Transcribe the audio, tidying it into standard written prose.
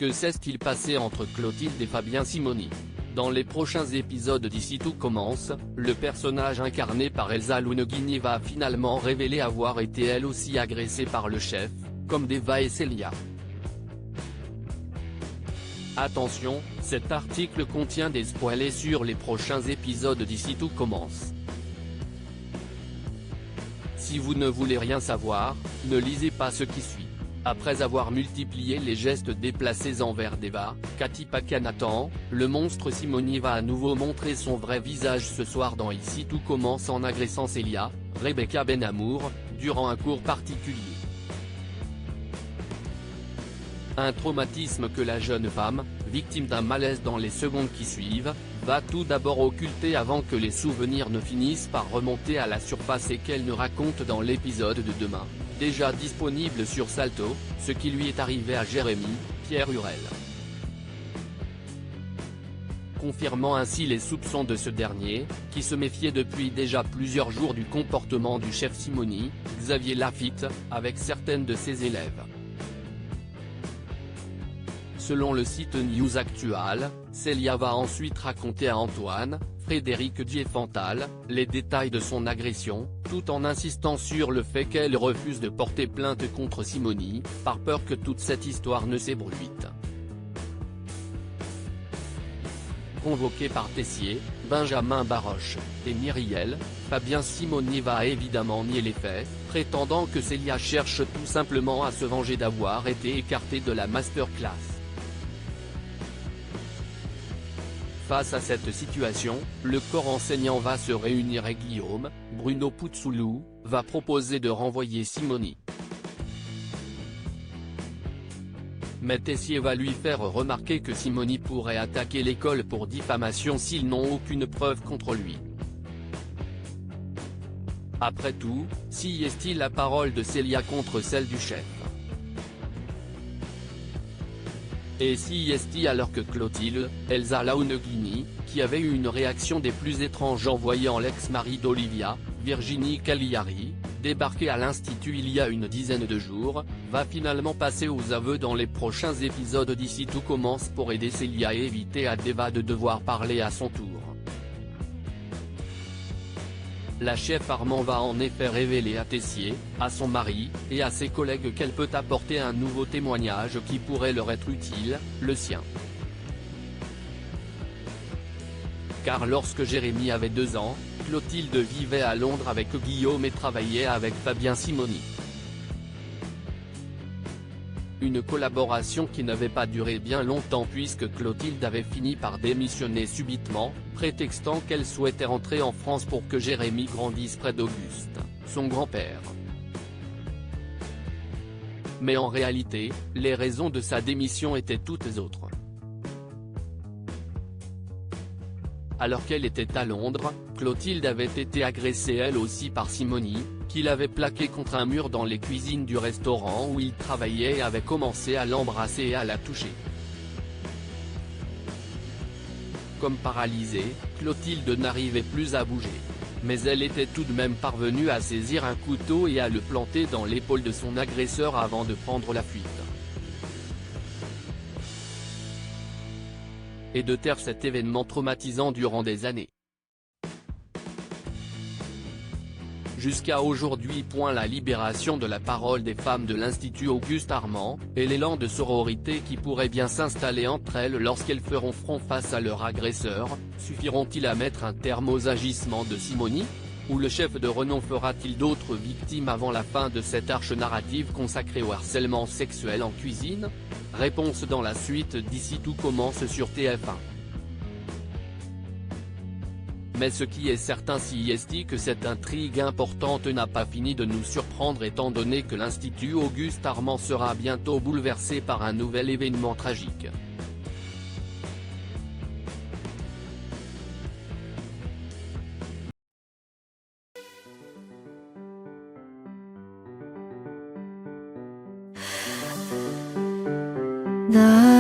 Que s'est-il passé entre Clotilde et Fabien Simoni? Dans les prochains épisodes d'Ici tout commence, le personnage incarné par Elsa Lounguini va finalement révéler avoir été elle aussi agressée par le chef, comme Deva et Célia. Attention, cet article contient des spoilers sur les prochains épisodes d'Ici tout commence. Si vous ne voulez rien savoir, ne lisez pas ce qui suit. Après avoir multiplié les gestes déplacés envers Deva, Cathy Paquet-Nathan, le monstre Simoni va à nouveau montrer son vrai visage ce soir dans Ici tout commence en agressant Célia, Rebecca Benhamour, durant un cours particulier. Un traumatisme que la jeune femme, victime d'un malaise dans les secondes qui suivent, va tout d'abord occulter avant que les souvenirs ne finissent par remonter à la surface et qu'elle ne raconte dans l'épisode de demain, déjà disponible sur Salto, ce qui lui est arrivé à Jérémy, Pierre Hurel. Confirmant ainsi les soupçons de ce dernier, qui se méfiait depuis déjà plusieurs jours du comportement du chef Simoni, Xavier Lafitte, avec certaines de ses élèves. Selon le site News Actual, Célia va ensuite raconter à Antoine, Frédéric Diefenthal, les détails de son agression, tout en insistant sur le fait qu'elle refuse de porter plainte contre Simoni, par peur que toute cette histoire ne s'ébruite. Convoqué par Tessier, Benjamin Baroche, et Myriel, Fabien Simoni va évidemment nier les faits, prétendant que Célia cherche tout simplement à se venger d'avoir été écartée de la masterclass. Face à cette situation, le corps enseignant va se réunir et Guillaume, Bruno Puzzulu, va proposer de renvoyer Simoni. Mais Tessier va lui faire remarquer que Simoni pourrait attaquer l'école pour diffamation s'ils n'ont aucune preuve contre lui. Après tout, si est-il la parole de Célia contre celle du chef? Et si est-il alors que Clotilde, Elsa Lounguini, qui avait eu une réaction des plus étranges en voyant l'ex-mari d'Olivia, Virginie Cagliari, débarquer à l'Institut il y a une dizaine de jours, va finalement passer aux aveux dans les prochains épisodes d'Ici tout commence pour aider Célia et éviter à Deva de devoir parler à son tour. La chef Armand va en effet révéler à Tessier, à son mari, et à ses collègues qu'elle peut apporter un nouveau témoignage qui pourrait leur être utile, le sien. Car lorsque Jérémy avait 2 ans, Clotilde vivait à Londres avec Guillaume et travaillait avec Fabien Simoni. Une collaboration qui n'avait pas duré bien longtemps puisque Clotilde avait fini par démissionner subitement, prétextant qu'elle souhaitait rentrer en France pour que Jérémy grandisse près d'Auguste, son grand-père. Mais en réalité, les raisons de sa démission étaient toutes autres. Alors qu'elle était à Londres, Clotilde avait été agressée elle aussi par Simoni, qui l'avait plaquée contre un mur dans les cuisines du restaurant où il travaillait et avait commencé à l'embrasser et à la toucher. Comme paralysée, Clotilde n'arrivait plus à bouger. Mais elle était tout de même parvenue à saisir un couteau et à le planter dans l'épaule de son agresseur avant de prendre la fuite. Et de taire cet événement traumatisant durant des années. Jusqu'à aujourd'hui. La libération de la parole des femmes de l'Institut Auguste Armand, et l'élan de sororité qui pourrait bien s'installer entre elles lorsqu'elles feront front face à leur agresseur, suffiront-ils à mettre un terme aux agissements de Simoni? Ou le chef de renom fera-t-il d'autres victimes avant la fin de cette arche narrative consacrée au harcèlement sexuel en cuisine? Réponse dans la suite d'Ici tout commence sur TF1. Mais ce qui est certain si est que cette intrigue importante n'a pas fini de nous surprendre étant donné que l'Institut Auguste Armand sera bientôt bouleversé par un nouvel événement tragique. 나